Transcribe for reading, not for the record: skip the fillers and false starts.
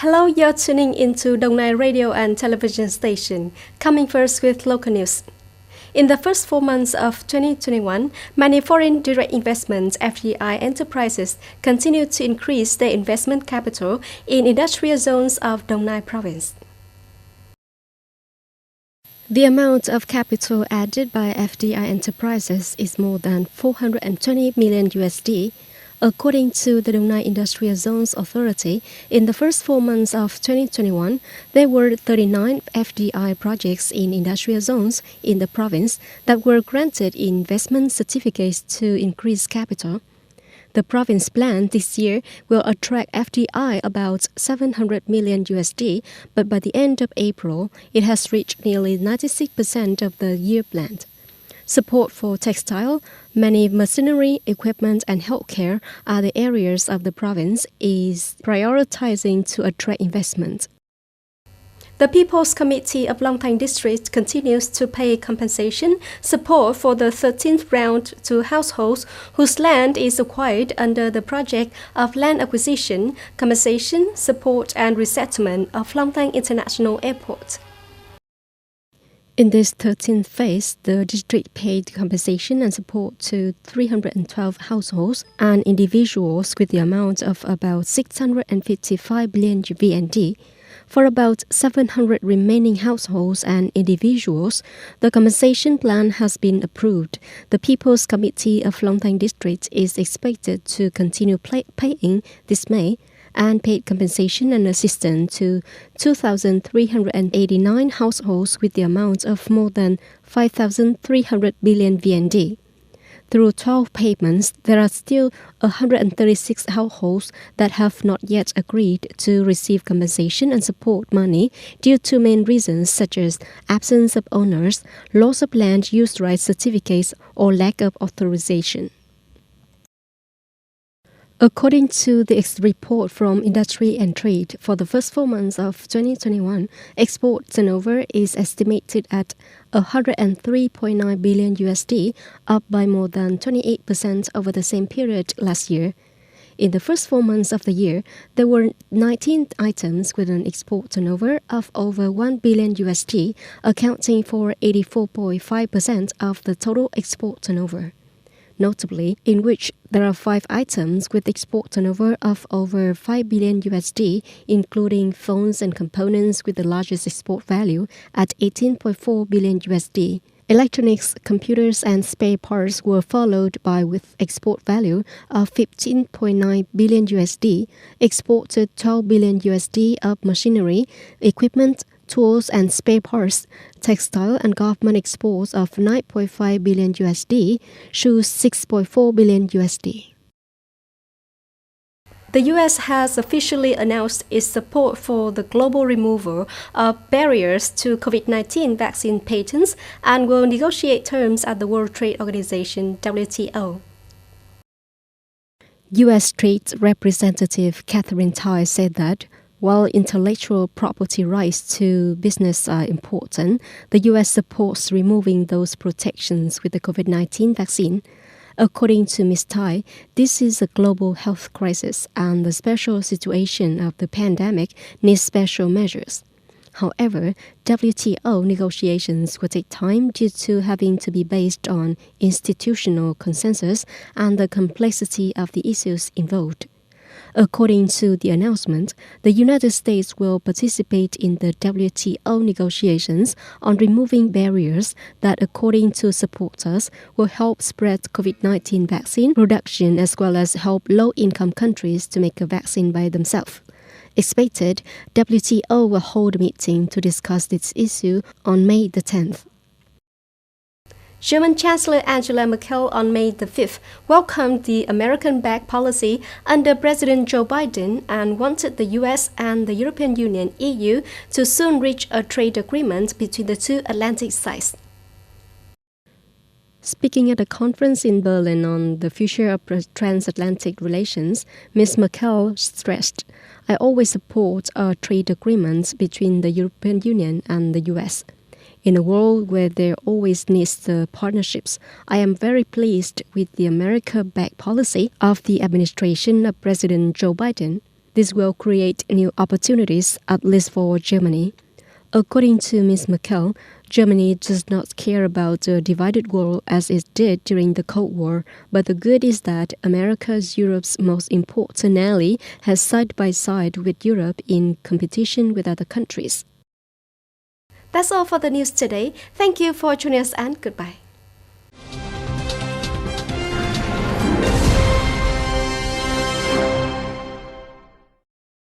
Hello, you're tuning into Đồng Nai radio and television station. Coming first with local news. In the first 4 months of 2021, many foreign direct investment (FDI) enterprises continued to increase their investment capital in industrial zones of Đồng Nai province. The amount of capital added by FDI enterprises is more than 420 million USD. According to the Đồng Nai Industrial Zones Authority, in the first 4 months of 2021, there were 39 FDI projects in industrial zones in the province that were granted investment certificates to increase capital. The province plan this year will attract FDI about 700 million USD, but by the end of April, it has reached nearly 96% of the year planned. Support for textile, many machinery, equipment, and healthcare are the areas of the province is prioritizing to attract investment. The People's Committee of Long Thanh District continues to pay compensation support for the 13th round to households whose land is acquired under the project of land acquisition, compensation, support, and resettlement of Long Thanh International Airport. In this 13th phase, the district paid compensation and support to 312 households and individuals with the amount of about 655 billion VND. For about 700 remaining households and individuals, the compensation plan has been approved. The People's Committee of Long Thanh District is expected to continue paying this May and paid compensation and assistance to 2,389 households with the amount of more than 5,300 billion VND. Through 12 payments, there are still 136 households that have not yet agreed to receive compensation and support money due to main reasons such as absence of owners, loss of land use rights certificates, or lack of authorization. According to the report from Industry and Trade, for the first 4 months of 2021, export turnover is estimated at 103.9 billion USD, up by more than 28% over the same period last year. In the first 4 months of the year, there were 19 items with an export turnover of over 1 billion USD, accounting for 84.5% of the total export turnover. Notably, in which there are 5 items with export turnover of over 5 billion USD, including phones and components with the largest export value at 18.4 billion USD. Electronics, computers, and spare parts were followed by with export value of 15.9 billion USD, exported 12 billion USD of machinery, equipment, tools and spare parts, textile and government exports of 9.5 billion USD, shoes 6.4 billion USD. The U.S. has officially announced its support for the global removal of barriers to COVID-19 vaccine patents and will negotiate terms at the World Trade Organization (WTO). U.S. Trade Representative Catherine Tai said that while intellectual property rights to business are important, the U.S. supports removing those protections with the COVID-19 vaccine. According to Ms. Tai, this is a global health crisis and the special situation of the pandemic needs special measures. However, WTO negotiations will take time due to having to be based on institutional consensus and the complexity of the issues involved. According to the announcement, the United States will participate in the WTO negotiations on removing barriers that, according to supporters, will help spread COVID-19 vaccine production as well as help low-income countries to make a vaccine by themselves. Expected, WTO will hold a meeting to discuss this issue on May the 10th. German Chancellor Angela Merkel on May the 5th welcomed the American-backed policy under President Joe Biden and wanted the US and the European Union (EU) to soon reach a trade agreement between the two Atlantic sides. Speaking at a conference in Berlin on the future of transatlantic relations, Ms. Merkel stressed, "I always support a trade agreement between the European Union and the US. In a world where there always needs the partnerships, I am very pleased with the America-backed policy of the administration of President Joe Biden. This will create new opportunities, at least for Germany. According to Ms. Merkel, Germany does not care about a divided world as it did during the Cold War, but the good is that America, Europe's most important ally, has side by side with Europe in competition with other countries. That's all for the news today. Thank you for joining us and goodbye.